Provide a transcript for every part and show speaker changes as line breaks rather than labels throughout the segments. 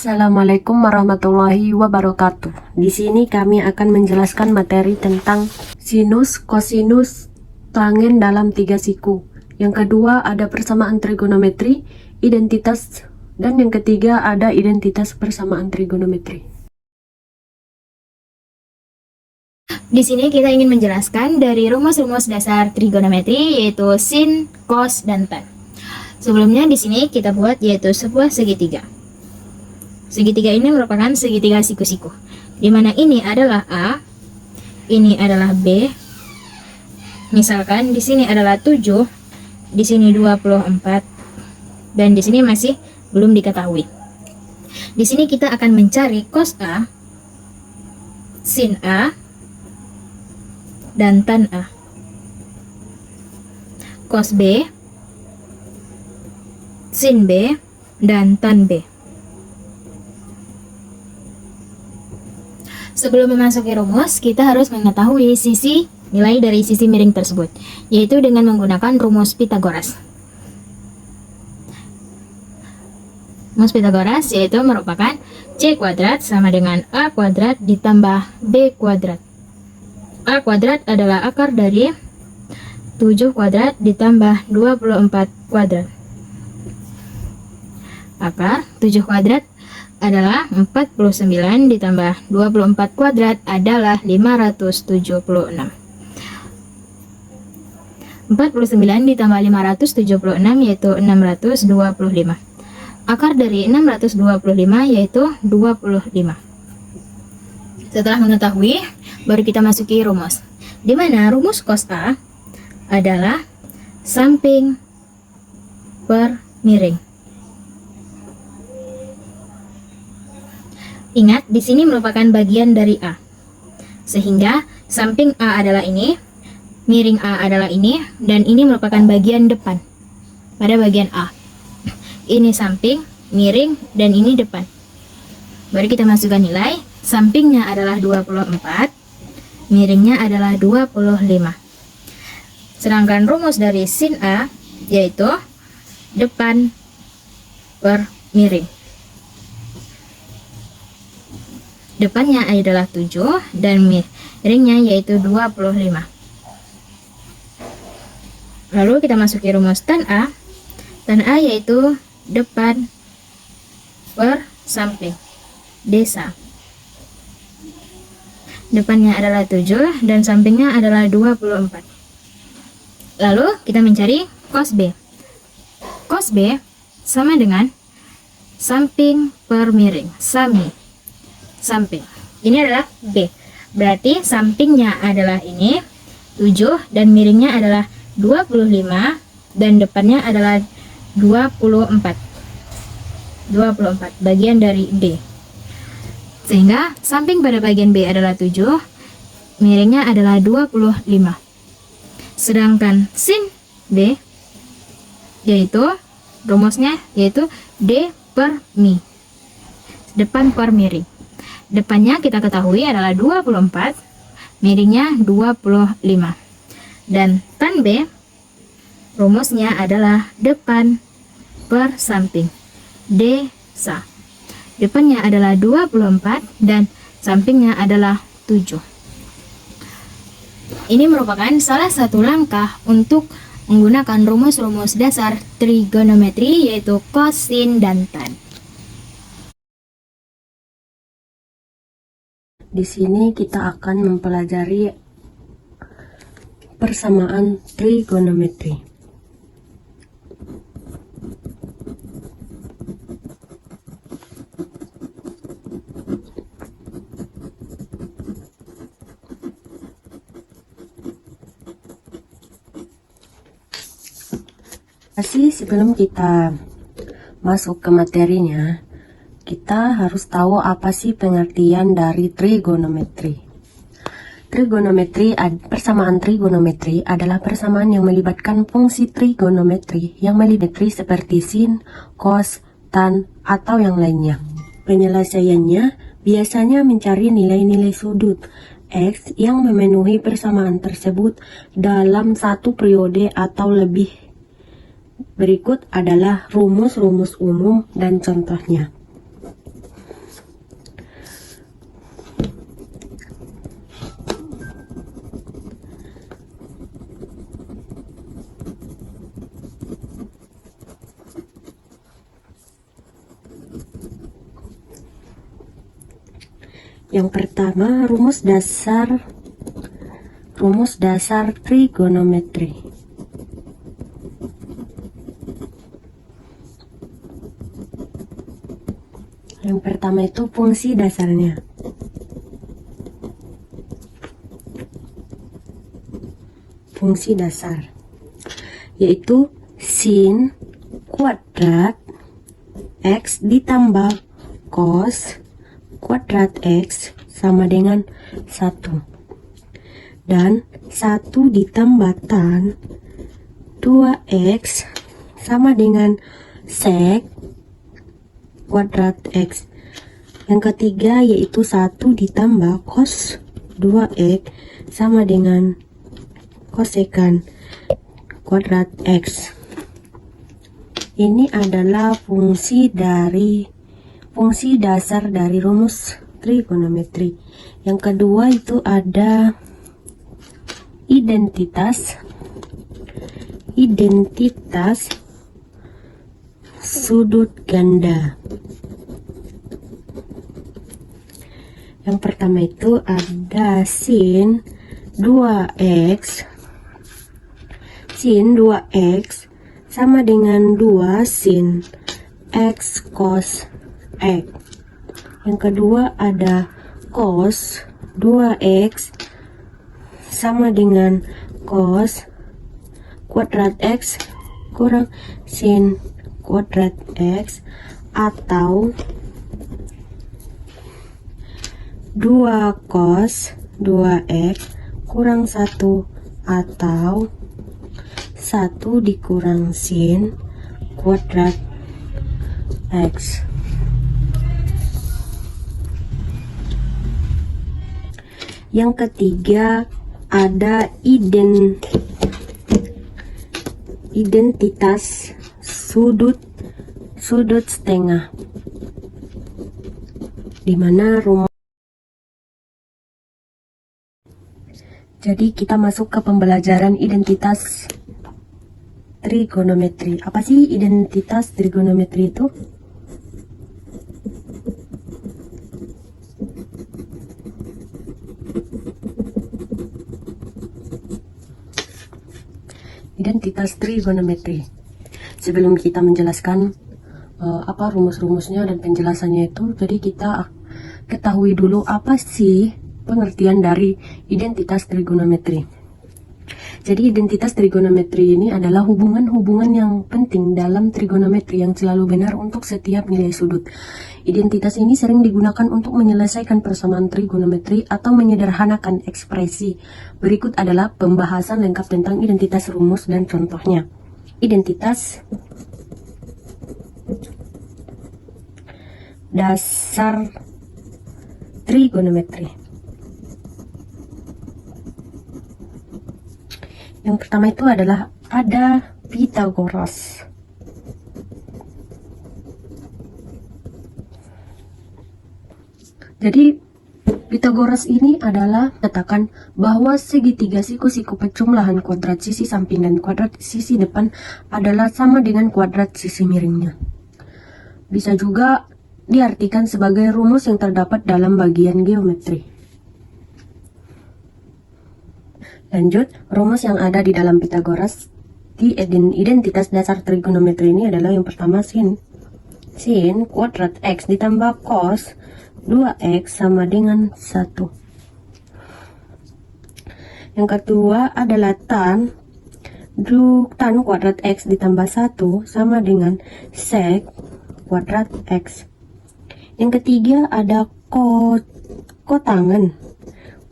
Assalamualaikum warahmatullahi wabarakatuh. Di sini kami akan menjelaskan materi tentang sinus, kosinus, tangent dalam 3 siku. Yang kedua ada persamaan trigonometri, identitas, dan yang ketiga ada identitas persamaan trigonometri.
Di sini kita ingin menjelaskan dari rumus-rumus dasar trigonometri yaitu sin, cos, dan tan. Sebelumnya di sini kita buat yaitu sebuah segitiga. Segitiga ini merupakan segitiga siku-siku, di mana ini adalah A, ini adalah B. Misalkan di sini adalah 7, di sini 24, dan di sini masih belum diketahui. Di sini kita akan mencari cos A, sin A, dan tan A. Cos B, sin B, dan tan B. Sebelum memasuki rumus, kita harus mengetahui nilai dari sisi miring tersebut, yaitu dengan menggunakan rumus Pythagoras. Rumus Pythagoras yaitu merupakan C kuadrat sama dengan A kuadrat ditambah B kuadrat. A kuadrat adalah akar dari 7 kuadrat ditambah 24 kuadrat. Akar 7 kuadrat adalah 49 ditambah 24 kuadrat adalah 576. 49 ditambah 576 yaitu 625. Akar dari 625 yaitu 25. Setelah mengetahui, baru kita masuki rumus. Di mana rumus cos A adalah samping per miring. Ingat, di sini merupakan bagian dari A. Sehingga samping A adalah ini, miring A adalah ini, dan ini merupakan bagian depan pada bagian A. Ini samping, miring, dan ini depan. Baru kita masukkan nilai. Sampingnya adalah 24, miringnya adalah 25. Sedangkan rumus dari sin A yaitu depan per miring. Depannya adalah 7 dan miringnya yaitu 25. Lalu kita masuki rumus tan A. Tan A yaitu depan per samping, desa. Depannya adalah 7 dan sampingnya adalah 24. Lalu kita mencari cos B. Cos B sama dengan samping per miring, sami. Samping. Ini adalah B. Berarti sampingnya adalah ini 7 dan miringnya adalah 25 dan depannya adalah 24. 24 bagian dari B. Sehingga samping pada bagian B adalah 7, miringnya adalah 25. Sedangkan sin B yaitu rumusnya yaitu D per mi. Depan per miring. Depannya kita ketahui adalah 24, miringnya 25. Dan tan B rumusnya adalah depan per samping, desa. Depannya adalah 24 dan sampingnya adalah 7. Ini merupakan salah satu langkah untuk menggunakan rumus-rumus dasar trigonometri yaitu cos, sin, dan tan.
Di sini kita akan mempelajari persamaan trigonometri. Sebelum kita masuk ke materinya, kita harus tahu apa sih pengertian dari trigonometri. Persamaan trigonometri adalah persamaan yang melibatkan fungsi trigonometri yang melibatkan seperti sin, cos, tan, atau yang lainnya. Penyelesaiannya biasanya mencari nilai-nilai sudut X yang memenuhi persamaan tersebut dalam satu periode atau lebih. Berikut adalah rumus-rumus umum dan contohnya. Yang pertama, rumus dasar trigonometri. Yang pertama itu fungsi dasarnya. Fungsi dasar yaitu sin kuadrat X ditambah cos kuadrat X sama dengan 1. Dan 1 ditambah tan 2X sama dengan sec kuadrat X. Yang ketiga yaitu 1 ditambah cos 2X sama dengan kosekan kuadrat X. Ini adalah fungsi dasar dari rumus trigonometri. Yang kedua itu ada identitas sudut ganda. Yang pertama itu ada sin 2x sama dengan 2 sin X cos X. Yang kedua ada cos 2x sama dengan cos kuadrat X kurang sin kuadrat X, atau 2 cos 2x kurang 1, atau 1 dikurang sin kuadrat X. Yang ketiga ada identitas sudut setengah, di mana jadi kita masuk ke pembelajaran identitas trigonometri. Apa sih identitas trigonometri itu? Identitas trigonometri. Sebelum kita menjelaskan apa rumus-rumusnya dan penjelasannya itu, jadi kita ketahui dulu apa sih pengertian dari identitas trigonometri. Jadi identitas trigonometri ini adalah hubungan-hubungan yang penting dalam trigonometri yang selalu benar untuk setiap nilai sudut. Identitas ini sering digunakan untuk menyelesaikan persamaan trigonometri atau menyederhanakan ekspresi. Berikut adalah pembahasan lengkap tentang identitas rumus dan contohnya. Identitas dasar trigonometri. Yang pertama itu adalah ada Pythagoras. Jadi Pythagoras ini adalah katakan bahwa segitiga siku-siku pejumlahan kuadrat sisi samping dan kuadrat sisi depan adalah sama dengan kuadrat sisi miringnya. Bisa juga diartikan sebagai rumus yang terdapat dalam bagian geometri. Lanjut, rumus yang ada di dalam Pythagoras di identitas dasar trigonometri ini adalah yang pertama sin kuadrat X ditambah cos 2x sama dengan 1. Yang kedua adalah tan kuadrat X ditambah 1 sama dengan sec kuadrat X. Yang ketiga ada kotangen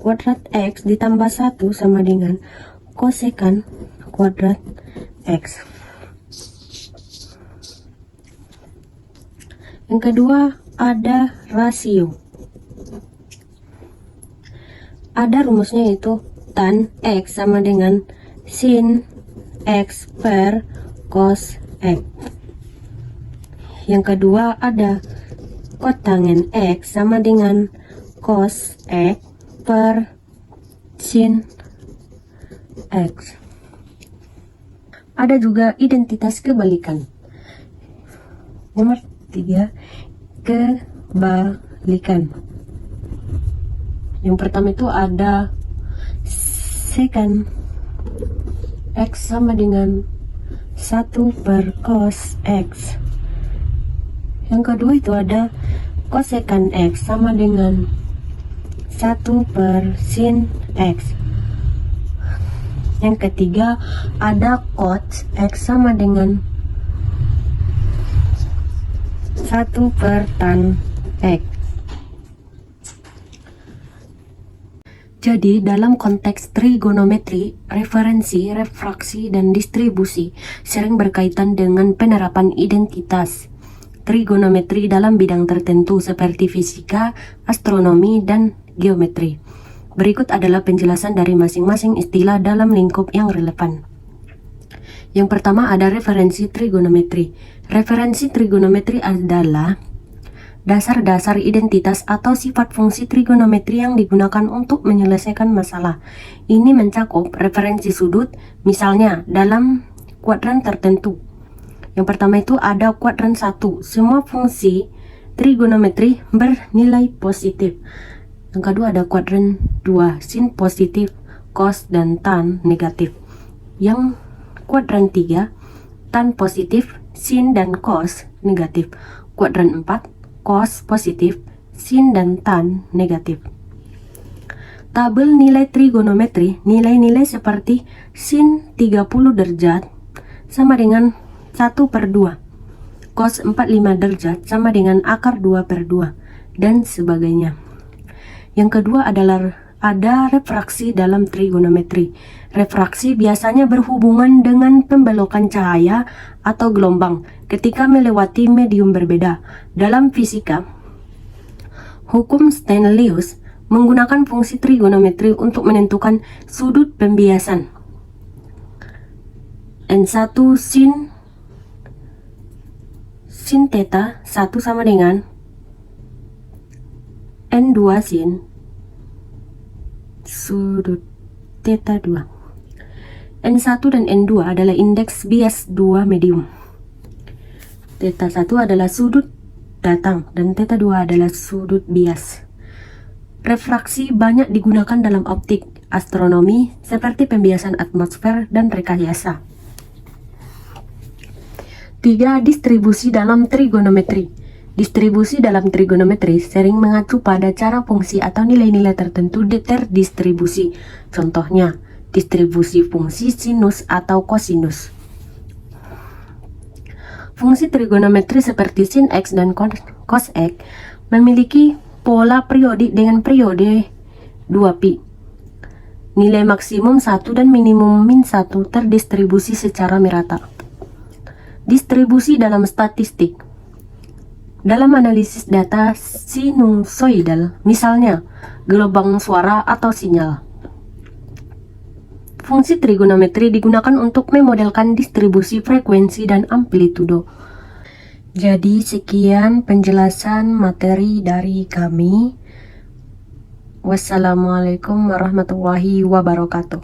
kuadrat X ditambah 1 sama dengan kosekan kuadrat X. Yang kedua ada rasio. Ada rumusnya yaitu tan X sama dengan sin X per cos X. Yang kedua ada kotangen X sama dengan cos X per sin X. Ada juga identitas kebalikan. Nomor 3, kebalikan. Yang pertama itu ada secant X sama dengan 1 per cos X. Yang kedua itu ada cosecant X sama dengan 1 per sin X. Yang ketiga ada cot X sama dengan 1 per tan X. Jadi, dalam konteks trigonometri, referensi, refraksi, dan distribusi sering berkaitan dengan penerapan identitas trigonometri dalam bidang tertentu seperti fisika, astronomi, dan geometri. Berikut adalah penjelasan dari masing-masing istilah dalam lingkup yang relevan. Yang pertama ada referensi trigonometri. Referensi trigonometri adalah dasar-dasar identitas atau sifat fungsi trigonometri yang digunakan untuk menyelesaikan masalah. Ini mencakup referensi sudut, misalnya dalam kuadran tertentu. Yang pertama itu ada kuadran 1. Semua fungsi trigonometri bernilai positif. Yang kedua ada kuadran 2. Sin positif, cos dan tan negatif. Yang kuadran 3. Tan positif, sin dan cos negatif. Kuadran 4. Cos positif, sin dan tan negatif. Tabel nilai trigonometri, nilai-nilai seperti sin 30 derajat sama dengan 1 per 2, cos 45 derajat sama dengan akar 2 per 2, dan sebagainya. Yang kedua adalah ada refraksi dalam trigonometri. Refraksi biasanya berhubungan dengan pembelokan cahaya atau gelombang ketika melewati medium berbeda. Dalam fisika, hukum Stanleyus menggunakan fungsi trigonometri untuk menentukan sudut pembiasan. N1 sin theta 1 sama dengan N2 sin sudut theta 2. N1 dan N2 adalah indeks bias dua medium. Theta 1 adalah sudut datang dan theta 2 adalah sudut bias. Refraksi banyak digunakan dalam optik, astronomi, seperti pembiasan atmosfer dan rekayasa. 3. Distribusi dalam trigonometri. Distribusi dalam trigonometri sering mengacu pada cara fungsi atau nilai-nilai tertentu terdistribusi. Contohnya, distribusi fungsi sinus atau kosinus. Fungsi trigonometri seperti sin X dan cos X memiliki pola periodik dengan periode 2π. Nilai maksimum 1 dan minimum min 1 terdistribusi secara merata. Distribusi dalam statistik. Dalam analisis data sinusoidal, misalnya gelombang suara atau sinyal, fungsi trigonometri digunakan untuk memodelkan distribusi frekuensi dan amplitudo. Jadi sekian penjelasan materi dari kami. Wassalamualaikum warahmatullahi wabarakatuh.